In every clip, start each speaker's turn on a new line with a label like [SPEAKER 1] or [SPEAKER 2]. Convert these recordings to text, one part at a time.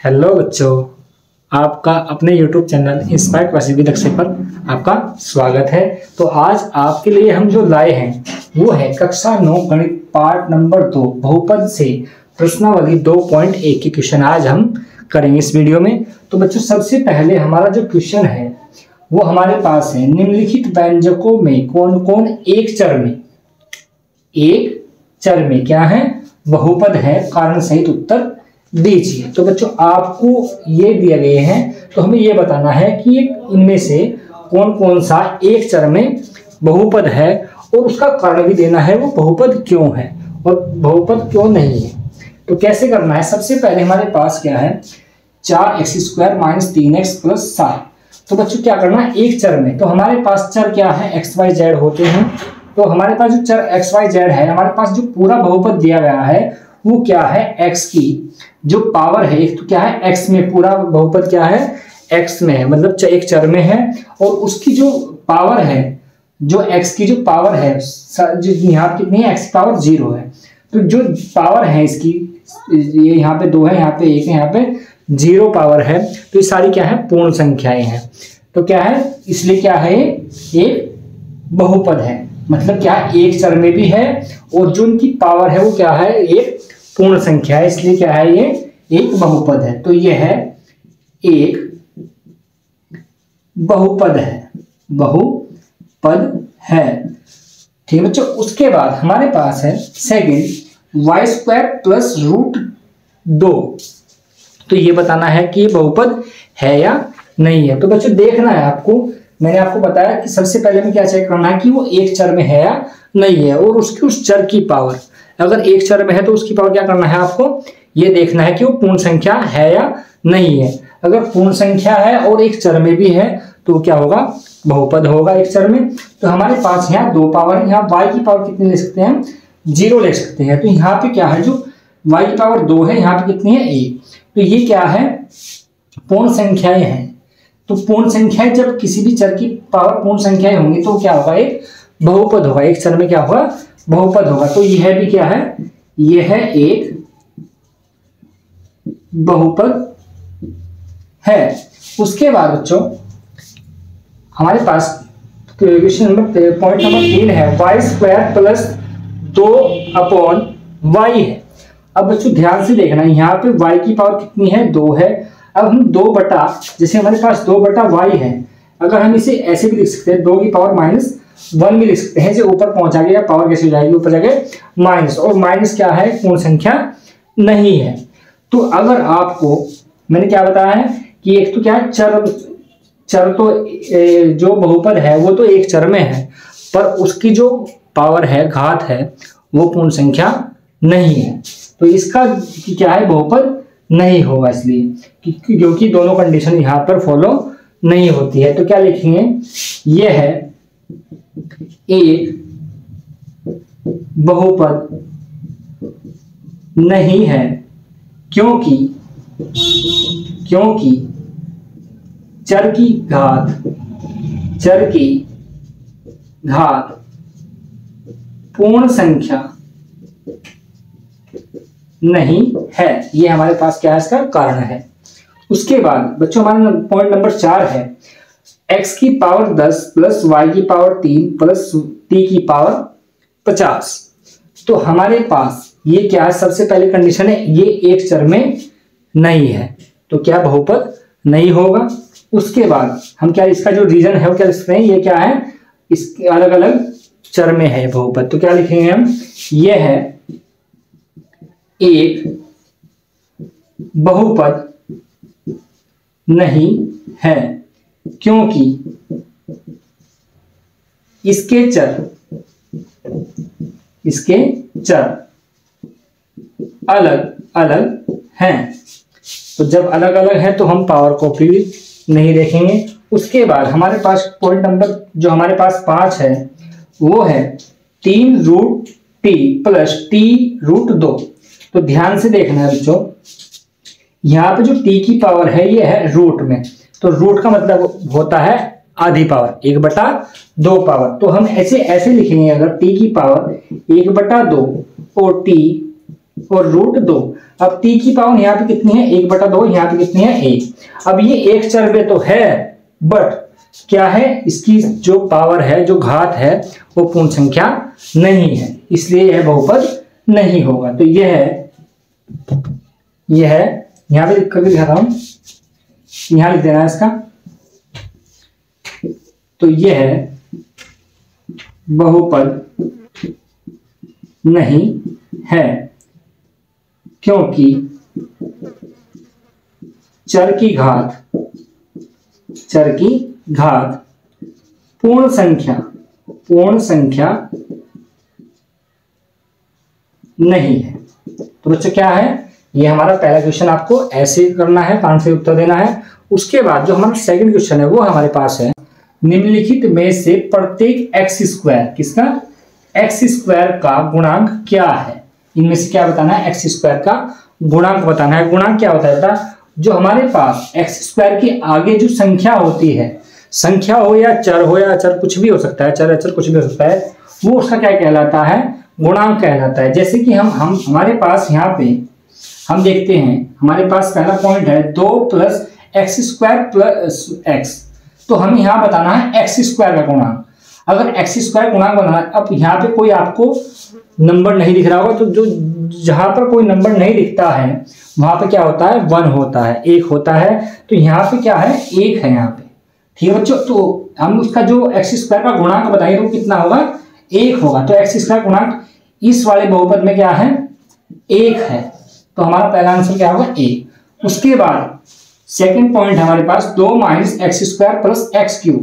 [SPEAKER 1] Hello बच्चों, आपका अपने YouTube channel inspire classes with Akshay पर आपका स्वागत है। तो आज आपके लिए हम जो लाए हैं वो है कक्षा 9 गणित पार्ट नंबर 2 बहुपद से प्रश्नावली 2.1 की क्वेश्चन आज हम करेंगे इस वीडियो में। तो बच्चों सबसे पहले हमारा जो क्वेश्चन है वो हमारे पास है, निम्नलिखित व्यंजकों में कौन कौन एक चर में क्या है बहुपद है, कारण सहित उत्तर दीजिए। तो बच्चों आपको ये दिए गए हैं, तो हमें ये बताना है कि इनमें से कौन कौन सा एक चर में बहुपद है और उसका कारण भी देना है, वो बहुपद क्यों है और बहुपद क्यों नहीं है। तो कैसे करना है, सबसे पहले हमारे पास क्या है 4x² - 3x + 7। तो बच्चों क्या करना है एक चर में, तो हमारे पास चर क्या है x y z होते हैं। तो हमारे पास जो चर x y z है, हमारे पास जो पूरा बहुपद दिया गया है वो क्या है x की जो पावर है, एक तो क्या है x में, पूरा बहुपद क्या है x में है, मतलब एक चर में है और उसकी जो पावर है, जो x की जो पावर है, जो यहाँ कितनी है x की पावर 0 है। तो जो पावर है इसकी, ये यहाँ पे 2 है, यहाँ पे 1 है, यहाँ पे 0 पावर है। तो ये सारी क्या है पूर्ण संख्याएं हैं। तो क्या है, इसलिए क्या है एक बहुपद है, मतलब क्या एक चर में भी है और जो उनकी पावर है वो क्या है एक पूर्ण संख्या है, इसलिए क्या है ये एक बहुपद है। तो ये है एक बहुपद है, ठीक है बच्चों। उसके बाद हमारे पास है सेकंड y² + √2। तो ये बताना है कि ये बहुपद है या नहीं है। तो बच्चों देखना है आपको, मैंने आपको बताया कि सबसे पहले में क्या चेक करना है कि वो एक चर में है या नहीं है और उसकी उस चर की पावर, अगर एक चर में है तो उसकी पावर क्या करना है आपको ये देखना है कि वो पूर्ण संख्या है या नहीं है। अगर पूर्ण संख्या है और एक चर में भी है तो क्या होगा बहुपद होगा एक चर में। तो हमारे पास यहाँ 2 पावर है, यहाँ y की पावर कितनी ले सकते हैं 0 ले सकते हैं। तो यहाँ पे क्या है जो y की पावर 2 है, यहाँ पे कितनी है 1। तो ये क्या है पूर्ण संख्याएं हैं। तो पूर्ण संख्याएं जब किसी भी चर की पावर पूर्ण संख्याएं होंगी तो क्या होगा एक बहुपद होगा, एक चर में क्या होगा बहुपद होगा। तो यह भी क्या है, यह है एक बहुपद है। उसके बाद बच्चों हमारे पास क्वेश्चन नंबर पॉइंट नंबर 3 है y² + 2/y है। अब बच्चों ध्यान से देखना, यहाँ पे y की पावर कितनी है 2 है। अब हम 2 बटा, जैसे हमारे पास 2/y है, अगर हम इसे ऐसे भी लिख सकते हैं 2 की पावर -1 भी लिख सकते हैं। जो ऊपर पहुंचा गया पावर कैसे हो जाएगी ऊपर जाके माइनस, और माइनस क्या है पूर्ण संख्या नहीं है। तो अगर आपको मैंने क्या बताया है कि एक तो क्या है चर तो जो बहुपद है वो तो एक चर में है, पर उसकी जो पावर है घात है वो पूर्ण संख्या नहीं है। तो इसका क्या है बहुपद नहीं होगा, इसलिए क्योंकि दोनों कंडीशन यहाँ पर फॉलो नहीं होती है। तो क्या लिखेंगे, यह है एक बहुपद नहीं है क्योंकि चर की घात पूर्ण संख्या नहीं है। ये हमारे पास क्या है इसका कारण है। उसके बाद बच्चों हमारा पॉइंट नंबर 4 है x की पावर 10 + y की पावर 3 + t की पावर 50। तो हमारे पास ये क्या है, सबसे पहले कंडीशन है ये एक चर में नहीं है, तो क्या बहुपद नहीं होगा। उसके बाद हम क्या इसका जो रीजन है वो क्या लिखते हैं, ये क्या है इसके अलग अलग चर में है बहुपद। तो क्या लिखेंगे हम, ये है एक बहुपद नहीं है क्योंकि इसके चर अलग अलग हैं। तो जब अलग अलग है तो हम पावर को भी नहीं देखेंगे। उसके बाद हमारे पास पॉइंट नंबर जो हमारे पास 5 है वो है 3√t + t√2। तो ध्यान से देखना है बच्चों, यहाँ पे जो t की पावर है ये है रूट में, तो रूट का मतलब होता है आधी पावर 1/2 पावर। तो हम ऐसे लिखेंगे, अगर t की पावर 1/2 और t और रूट 2। अब t की पावर यहाँ पे कितनी है 1/2, यहाँ पे कितनी है 1। अब ये एक चर पे तो है बट क्या है, इसकी जो पावर है, जो घात है, वो पूर्ण संख्या नहीं है, इसलिए यह बहुपद नहीं होगा। तो यह है यहां पे लिख करके दिखा रहा हूं, यहां लिख देना है इसका। तो यह बहुपद नहीं है क्योंकि चर की घात पूर्ण संख्या नहीं है। तो बच्चों क्या है, ये हमारा पहला क्वेश्चन आपको ऐसे करना है, कारण से उत्तर देना है। उसके बाद जो हमारा सेकंड क्वेश्चन है वो हमारे पास है, निम्नलिखित में से प्रत्येक एक्स स्क्वायर, किसका एक्स स्क्वायर का गुणांक क्या है। इनमें से क्या बताना है, एक्स स्क्वायर का गुणांक बताना है। गुणांक क्या होता है बेटा, जो हमारे पास एक्स स्क्वायर के आगे जो संख्या होती है, संख्या हो या चर कुछ भी हो सकता है, चर कुछ भी हो सकता है, वो उसका क्या कहलाता है, गुणांक कहलाता है। जैसे कि हम हमारे पास यहाँ पे हम देखते हैं, हमारे पास पहला पॉइंट है 2 + x² + x। तो हमें यहाँ बताना है एक्स स्क्वायर का गुणांक। अगर एक्स स्क्वायर गुणांक बनाना है, अब यहाँ पे कोई आपको नंबर नहीं दिख रहा होगा, तो जो जहां पर कोई नंबर नहीं दिखता है वहां पे क्या होता है 1 होता है, 1 होता है। तो यहाँ पे क्या है 1 है यहाँ पे, ठीक है बच्चों। तो हम उसका जो एक्स स्क्वायर का गुणांक बताएंगे तो कितना होगा 1 होगा। तो एक्स स्क्वायर गुणांक इस वाले बहुपद में क्या है 1 है। तो हमारा पहला आंसर क्या होगा 1। उसके बाद सेकंड पॉइंट हमारे पास 2 - x² + x³।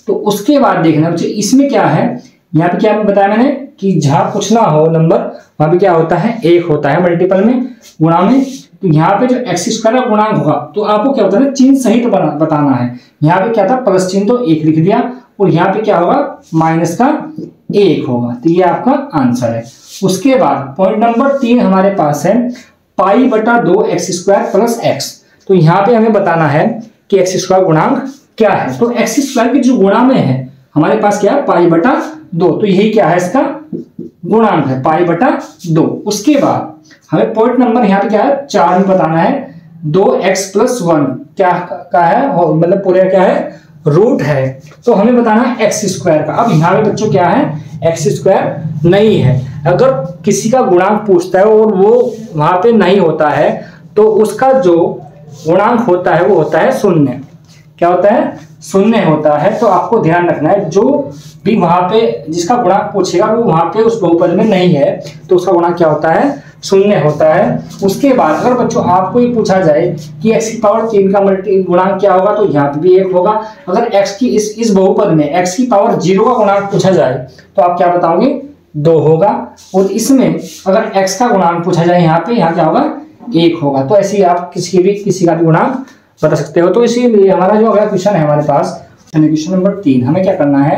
[SPEAKER 1] तो उसके बाद देखना बच्चे इसमें क्या है, यहाँ पे क्या बताया मैंने कि जहां कुछ ना हो नंबर वहां पे क्या होता है 1 होता है मल्टीपल में, गुणा में। तो यहाँ पे जो x² का गुणांक होगा तो आपको क्या होता है चिन्ह सहित बताना है। यहाँ पे क्या था प्लस चिन्ह, तो 1 लिख दिया, और यहाँ पे क्या होगा माइनस का 1 होगा। तो ये आपका आंसर है। उसके बाद पॉइंट नंबर 3 हमारे पास है π/2 x² + x। तो यहाँ पे हमें बताना है कि x² गुणांक क्या है। तो x² के जो गुणा में है हमारे पास क्या है π/2। तो यही क्या है इसका गुणांक है π/2। उसके बाद हमें पॉइंट नंबर यहाँ पे क्या है 4 में बताना है 2x + 1 क्या है, मतलब पूरे क्या है रूट है। तो हमें बताना है x² का। अब यहाँ पे बच्चों क्या है x² नहीं है। अगर किसी का गुणांक पूछता है और वो वहां पे नहीं होता है तो उसका जो गुणांक होता है वो होता है 0। क्या होता है 0 होता है। तो आपको ध्यान रखना है जो भी वहां पे जिसका गुणांक पूछेगा वो वहां पे उस बहुपद में नहीं है तो उसका गुणांक क्या होता है 0 होता है। उसके बाद अगर बच्चों आपको ये पूछा जाए कि x³ का गुणांक क्या होगा तो यहाँ पे भी 1 होगा। अगर x की इस बहुपद में x³ 0 का गुणांक पूछा जाए तो आप क्या बताओगे 2 होगा। और इसमें अगर x का गुणांक पूछा जाए यहाँ क्या होगा 1 होगा। तो ऐसे ही आप किसी का भी गुणांक बता सकते हो। तो इसीलिए हमारा जो अगला क्वेश्चन है हमारे पास क्वेश्चन नंबर 3, हमें क्या करना है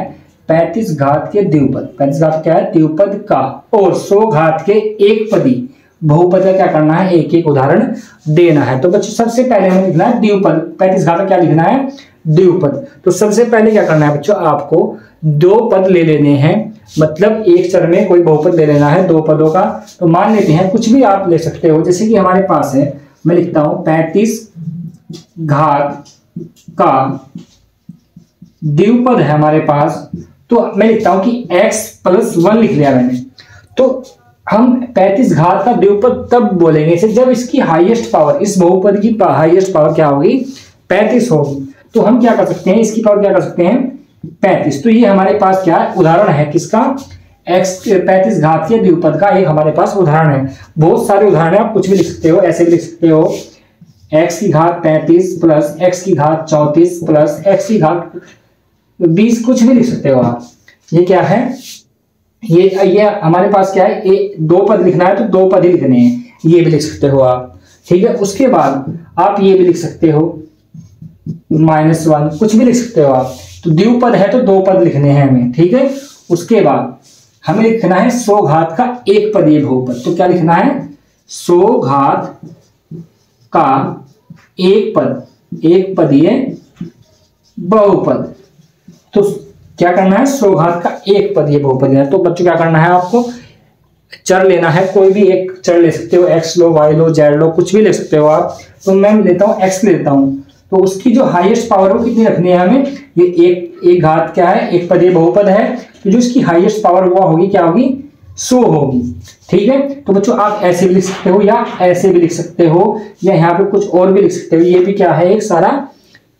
[SPEAKER 1] 35 घात के द्विपद, 35 घात क्या है द्विपद का, और 100 घात के एक पदी बहुपद का क्या करना है एक एक उदाहरण देना है। तो बच्चों सबसे पहले हमें लिखना है द्विपद, 35 घात का क्या लिखना है द्विपद। तो सबसे पहले क्या करना है बच्चों आपको 2 पद ले लेने हैं, मतलब एक चर में कोई बहुपद ले लेना है 2 पदों का। तो मान लेते हैं कुछ भी आप ले सकते हो, जैसे कि हमारे पास है मैं लिखता हूं 35 घात का द्विपद है हमारे पास। तो मैं लिखता हूं कि x + 1 लिख लिया मैंने। तो हम 35 घात का द्विपद तब बोलेंगे इसे जब इसकी हाईएस्ट पावर, इस बहुपद की हाईएस्ट पावर क्या होगी 35 होगी। तो हम क्या कर सकते हैं इसकी पावर क्या कर सकते हैं 35। तो ये हमारे पास क्या है उदाहरण है किसका 35 घात के द्विपद का एक हमारे पास उदाहरण है। बहुत सारे उदाहरण है, आप कुछ भी लिख सकते हो, ऐसे भी लिख सकते हो x की घात 35 + x की घात 34 + x की घात 20, कुछ भी लिख सकते हो आप। ये क्या है ये हमारे पास क्या है 2 पद लिखना है तो 2 पद ही लिखने हैं, ये भी लिख सकते हो आप, ठीक है। उसके बाद आप ये भी लिख सकते हो -1, कुछ भी लिख सकते हो आप। तो द्विपद है तो 2 पद लिखने हैं हमें, ठीक है। उसके बाद हमें लिखना है 100 घात का एक पदीय बहुपद। तो क्या लिखना है 100 घात का एक पदीय बहुपद। तो क्या करना है 100 घात का एक पदीय बहुपद है। तो बच्चों क्या करना है आपको चर लेना है, कोई भी एक चर ले सकते हो, एक्स लो, वाई लो, जेड लो, कुछ भी ले सकते हो आप। तो मैं लेता हूँ एक्स लेता हूँ, तो उसकी जो हाईएस्ट पावर है वो कितनी रखनी है हमें, ये एक घात क्या है, एक पदीय बहुपद है, तो जो इसकी हाईएस्ट पावर वो होगी क्या होगी, 100 होगी। ठीक है, तो बच्चों आप ऐसे भी लिख सकते हो या ऐसे भी लिख सकते हो, या यहाँ पे कुछ और भी लिख सकते हो। ये भी क्या है, एक सारा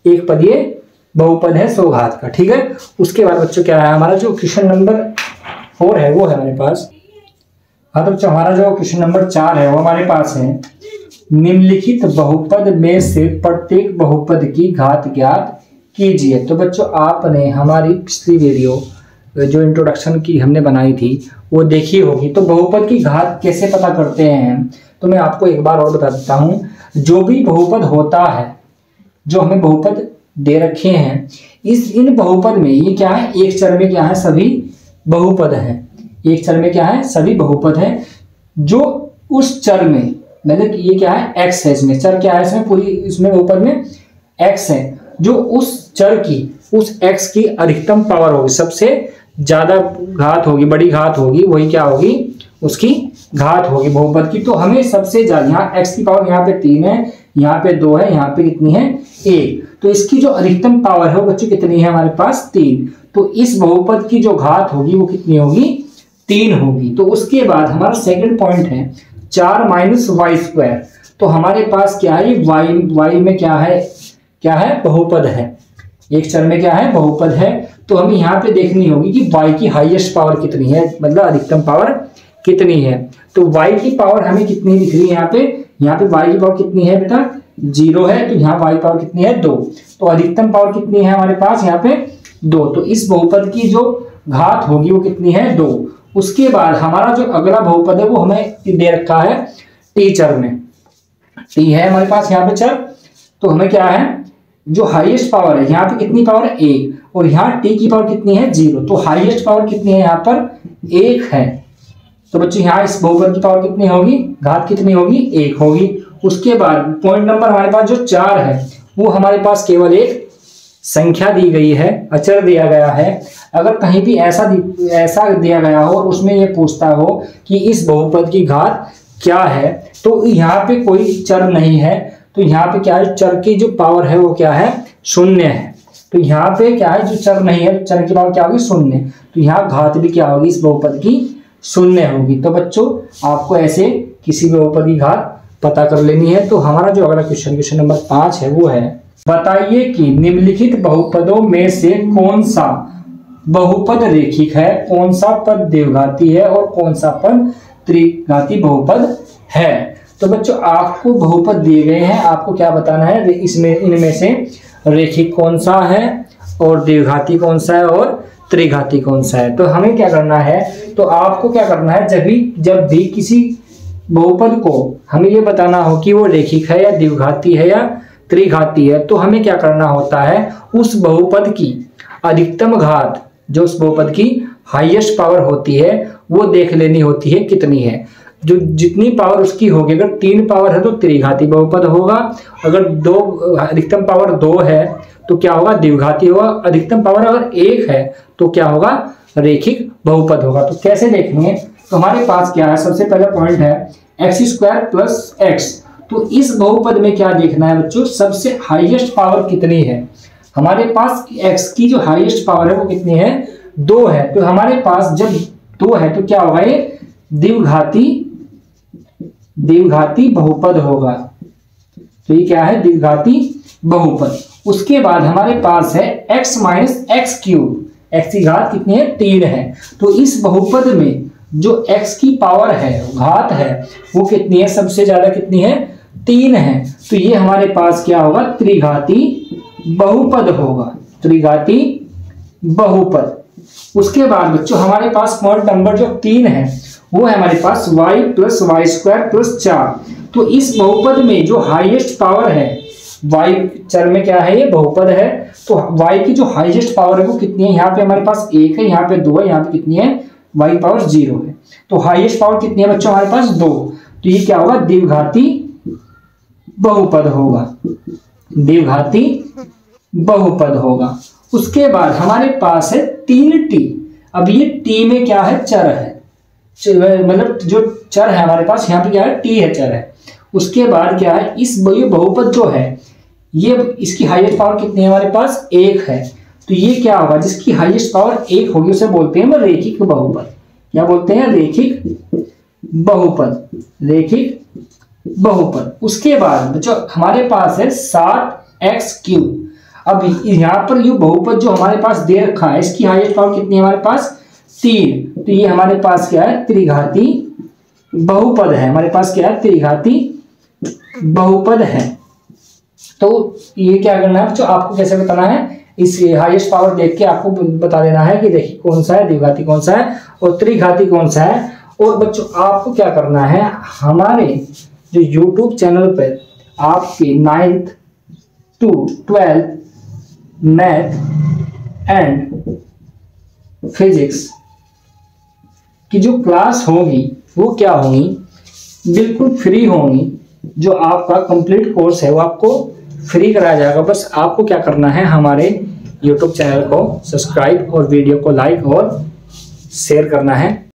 [SPEAKER 1] एक पदीय बहुपद है 100 घात का। ठीक है, उसके बाद बच्चों क्या है, हमारा जो क्वेश्चन नंबर 4 है वो है हमारे पास। हाँ, तो बच्चों हमारा जो क्वेश्चन नंबर 4 है वो हमारे पास है, निम्नलिखित बहुपद में से प्रत्येक बहुपद की घात ज्ञात कीजिए। तो बच्चों आपने हमारी पिछली वीडियो जो इंट्रोडक्शन की हमने बनाई थी वो देखी होगी। तो बहुपद की घात कैसे पता करते हैं, तो मैं आपको एक बार और बता देता हूँ। जो भी बहुपद होता है, जो हमें बहुपद दे रखे हैं, इन बहुपद में ये क्या है, एक चर में क्या है, सभी बहुपद हैं। एक चर में क्या है, सभी बहुपद हैं। जो उस चर में, मतलब ये क्या है, एक्स है, इसमें चर क्या है, इसमें पूरी इसमें बहुपद में एक्स है। जो उस चर की, उस एक्स की अधिकतम पावर होगी, सबसे ज्यादा घात होगी, बड़ी घात होगी, वही क्या होगी, उसकी घात होगी बहुपद की। तो हमें सबसे ज्यादा, यहाँ एक्स की पावर यहाँ पे 3 है, यहाँ पे 2 है, यहाँ पे कितनी है, 1। तो इसकी जो अधिकतम पावर है वो बच्चों कितनी है हमारे पास, 3। तो इस बहुपद की जो घात होगी वो कितनी होगी, 3 होगी। तो उसके बाद हमारा सेकंड पॉइंट है 4 माइनस वाई स्क्वायर। तो हमारे पास क्या है, वाई में क्या है, बहुपद है, एक चर में क्या है, बहुपद है। तो हमें यहाँ पे देखनी होगी कि y की हाईएस्ट पावर कितनी है, मतलब अधिकतम पावर कितनी है। तो y की पावर हमें कितनी दिख रही है यहाँ पे y की पावर कितनी है बेटा, 0 है। तो यहाँ y पावर कितनी है, 2। तो अधिकतम पावर कितनी है हमारे पास यहाँ पे, 2। तो इस बहुपद की जो घात होगी वो कितनी है, 2। उसके बाद हमारा जो अगला बहुपद है वो हमें दे रखा है टी चर में, टी है हमारे पास यहाँ पे चर। तो हमें क्या है, जो हाईएस्ट पावर है यहाँ पे कितनी पावर है, 1, और यहाँ टी की पावर कितनी है, 0। तो हाईएस्ट पावर कितनी है यहाँ पर, 1 है। तो बच्चों यहाँ इस बहुपद की पावर कितनी होगी, घात कितनी होगी, 1 होगी। उसके बाद पॉइंट नंबर हमारे पास जो 4 है वो हमारे पास केवल एक संख्या दी गई है, अचर दिया गया है। अगर कहीं भी ऐसा दिया गया हो और उसमें ये पूछता हो कि इस बहुपद की घात क्या है, तो यहाँ पे कोई चर नहीं है, तो यहाँ पे क्या है, चर की जो पावर है वो क्या है, 0 है। तो यहाँ पे क्या है, जो चर नहीं है, चर की पावर क्या होगी, 0। तो यहाँ घात भी क्या होगी, इस बहुपद की 0 होगी। तो बच्चों आपको ऐसे किसी भी बहुपद की घात पता कर लेनी है। तो हमारा जो अगला क्वेश्चन नंबर 5 है वो है, बताइए कि निम्नलिखित बहुपदों में से कौन सा बहुपद रेखिक है, कौन सा पद द्विघाती है और कौन सा पद त्रिघाती बहुपद है। तो बच्चों आपको बहुपद दिए गए हैं, आपको क्या बताना है, इसमें इनमें से रेखिक कौन सा है और द्विघाती कौन सा है और त्रिघाती कौन सा है। तो हमें क्या करना है, तो आपको क्या करना है, जब भी किसी बहुपद को हमें ये बताना हो कि वो रेखिक है या द्विघाती है या त्रिघाती है, तो हमें क्या करना होता है, उस बहुपद की अधिकतम घात, जो उस बहुपद की हाईएस्ट पावर होती है वो देख लेनी होती है कितनी है। जो जितनी पावर उसकी होगी, अगर 3 पावर है तो त्रिघाती बहुपद होगा, अगर अधिकतम पावर 2 है तो क्या होगा, द्विघाती होगा, अधिकतम पावर अगर 1 है तो क्या होगा, रेखिक बहुपद होगा। तो कैसे देखेंगे, तो हमारे पास क्या है, सबसे पहला पॉइंट है x² प्लस x। तो इस बहुपद में क्या देखना है बच्चों, सबसे हाईएस्ट पावर कितनी है। हमारे पास x की जो हाईएस्ट पावर है वो कितनी है, 2 है। तो हमारे पास जब 2 है तो क्या होगा, ये द्विघाती बहुपद होगा। तो ये क्या है, द्विघाती बहुपद। उसके बाद हमारे पास है x minus x cube, x की घात कितनी है, 3 है। तो इस बहुपद में जो x की पावर है, घात है, वो कितनी है, सबसे ज्यादा कितनी है, 3 है। तो ये हमारे पास क्या होगा, त्रिघाती बहुपद होगा, त्रिघाती बहुपद। उसके बाद बच्चों हमारे पास पॉइंट नंबर जो 3 है वो है हमारे पास y plus y square plus 4। तो इस बहुपद में जो हाईएस्ट पावर है, y चर में क्या है, ये बहुपद है, तो y की जो हाईएस्ट पावर है वो कितनी है, यहाँ पे हमारे पास 1 है, यहाँ पे 2 है, यहाँ पे कितनी है, y पावर 0 है। तो हाईएस्ट पावर कितनी है बच्चों, हमारे पास 2। तो ये क्या होगा, द्विघाती बहुपद होगा, द्विघाती बहुपद होगा। उसके बाद हमारे पास है 3t। अब ये t में क्या है, चर है, मतलब जो चर है हमारे पास यहाँ पे क्या है, टी है चर है। उसके बाद क्या है, इस ये बहुपद जो है ये इसकी हाईएस्ट पावर कितनी है हमारे पास, 1 है। तो ये क्या होगा, जिसकी हाईएस्ट पावर 1 होगी उसे बोलते हैं रेखिक बहुपद। क्या बोलते हैं, रेखिक बहुपद, रेखिक बहुपद। उसके बाद बच्चों हमारे पास है 7x3। अब यहाँ पर ये बहुपद जो हमारे पास दे रखा है इसकी हाईएस्ट पावर कितनी है हमारे पास, 3। तो ये हमारे पास क्या है, त्रिघाती बहुपद है। हमारे पास क्या है, त्रिघाती बहुपद है। तो ये क्या करना है बच्चों, आपको कैसे बताना है, इस हाईएस्ट पावर देख के आपको बता देना है कि देखिए कौन सा है, द्विघाती कौन सा है और त्रिघाती कौन सा है। और बच्चों आपको क्या करना है, हमारे जो YouTube चैनल पर आपके 9th to 12th math and physics की जो क्लास होगी वो क्या होगी, बिल्कुल फ्री होंगी। जो आपका कंप्लीट कोर्स है वो आपको फ्री कराया जाएगा। बस आपको क्या करना है, हमारे YouTube चैनल को सब्सक्राइब और वीडियो को लाइक और शेयर करना है।